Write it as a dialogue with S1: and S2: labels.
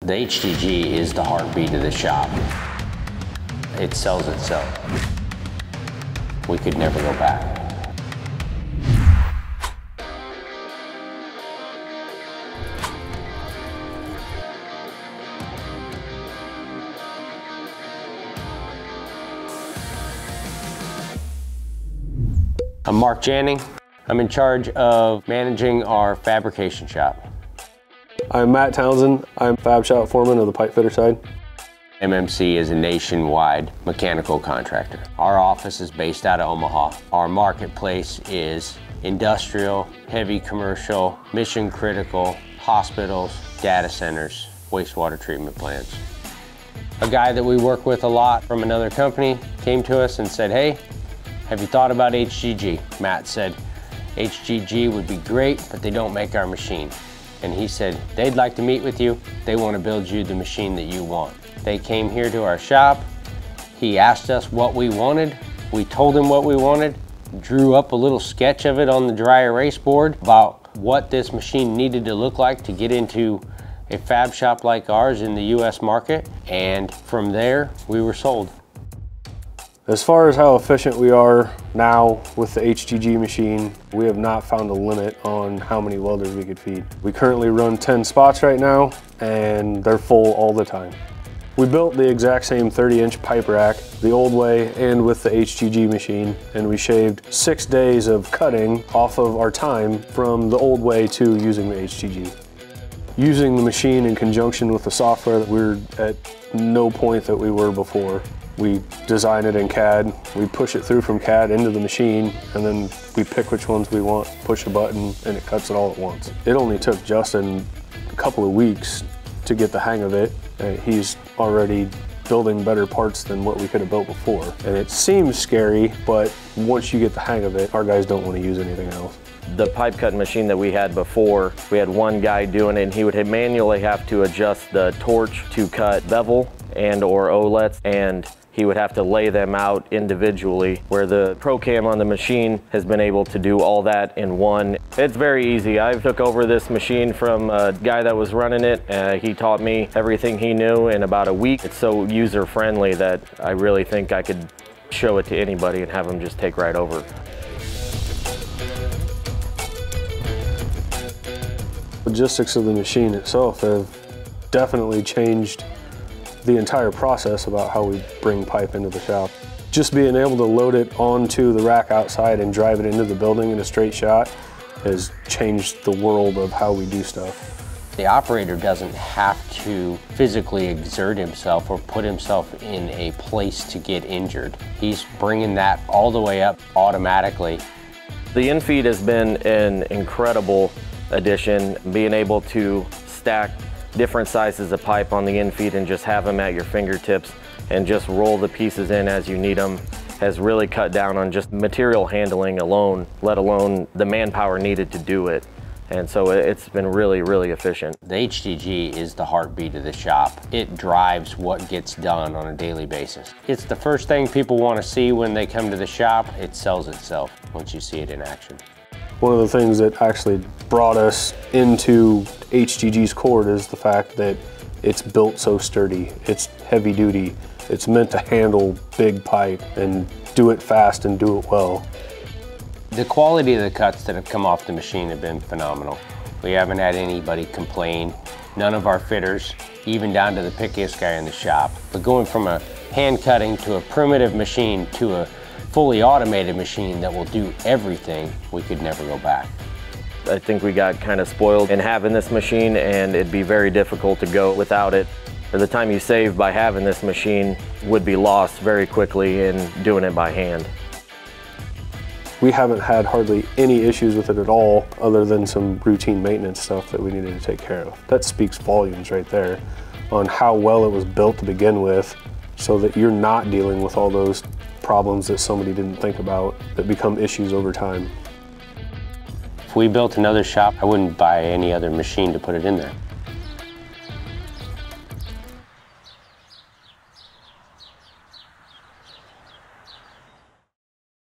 S1: The HGG is the heartbeat of the shop. It sells itself. We could never go back. I'm Mark Janning. I'm in charge of managing our fabrication shop.
S2: I'm Matt Townsend. I'm fab shop foreman of the pipe fitter side.
S1: MMC is a nationwide mechanical contractor. Our office is based out of Omaha. Our marketplace is industrial, heavy commercial, mission critical, hospitals, data centers, wastewater treatment plants. A guy that we work with a lot from another company came to us and said, "Hey, have you thought about HGG?" Matt said, "HGG would be great, but they don't make our machine." And he said, "They'd like to meet with you. They want to build you the machine that you want." They came here to our shop. He asked us what we wanted. We told him what we wanted, drew up a little sketch of it on the dry erase board about what this machine needed to look like to get into a fab shop like ours in the US market. And from there, we were sold.
S2: As far as how efficient we are now with the HGG machine, we have not found a limit on how many welders we could feed. We currently run 10 spots right now, and they're full all the time. We built the exact same 30-inch pipe rack the old way and with the HGG machine, and we shaved 6 days of cutting off of our time from the old way to using the HGG. Using the machine in conjunction with the software, we're at no point that we were before. We design it in CAD, we push it through from CAD into the machine, and then we pick which ones we want, push a button, and it cuts it all at once. It only took Justin a couple of weeks to get the hang of it. He's already building better parts than what we could have built before. And it seems scary, but once you get the hang of it, our guys don't want to use anything else.
S3: The pipe cutting machine that we had before, we had one guy doing it, and he would manually have to adjust the torch to cut bevel and or olets, and he would have to lay them out individually, where the ProCam on the machine has been able to do all that in one. It's very easy. I took over this machine from a guy that was running it. He taught me everything he knew in about a week. It's so user-friendly that I really think I could show it to anybody and have them just take right over.
S2: Logistics of the machine itself have definitely changed the entire process about how we bring pipe into the shop. Just being able to load it onto the rack outside and drive it into the building in a straight shot has changed the world of how we do stuff.
S1: The operator doesn't have to physically exert himself or put himself in a place to get injured. He's bringing that all the way up automatically.
S3: The infeed has been an incredible addition, being able to stack different sizes of pipe on the infeed and just have them at your fingertips and just roll the pieces in as you need them has really cut down on just material handling alone, let alone the manpower needed to do it. And so it's been really, really efficient.
S1: The HGG is the heartbeat of the shop. It drives what gets done on a daily basis. It's the first thing people want to see when they come to the shop. It sells itself once you see it in action.
S2: One of the things that actually brought us into HGG's cord is the fact that it's built so sturdy. It's heavy duty. It's meant to handle big pipe and do it fast and do it well.
S1: The quality of the cuts that have come off the machine have been phenomenal. We haven't had anybody complain. None of our fitters, even down to the pickiest guy in the shop. But going from a hand cutting to a primitive machine to a fully automated machine that will do everything, we could never go back.
S3: I think we got kind of spoiled in having this machine, and it'd be very difficult to go without it. Or the time you save by having this machine would be lost very quickly in doing it by hand.
S2: We haven't had hardly any issues with it at all, other than some routine maintenance stuff that we needed to take care of. That speaks volumes right there on how well it was built to begin with, so that you're not dealing with all those problems that somebody didn't think about that become issues over time.
S1: If we built another shop, I wouldn't buy any other machine to put it in there.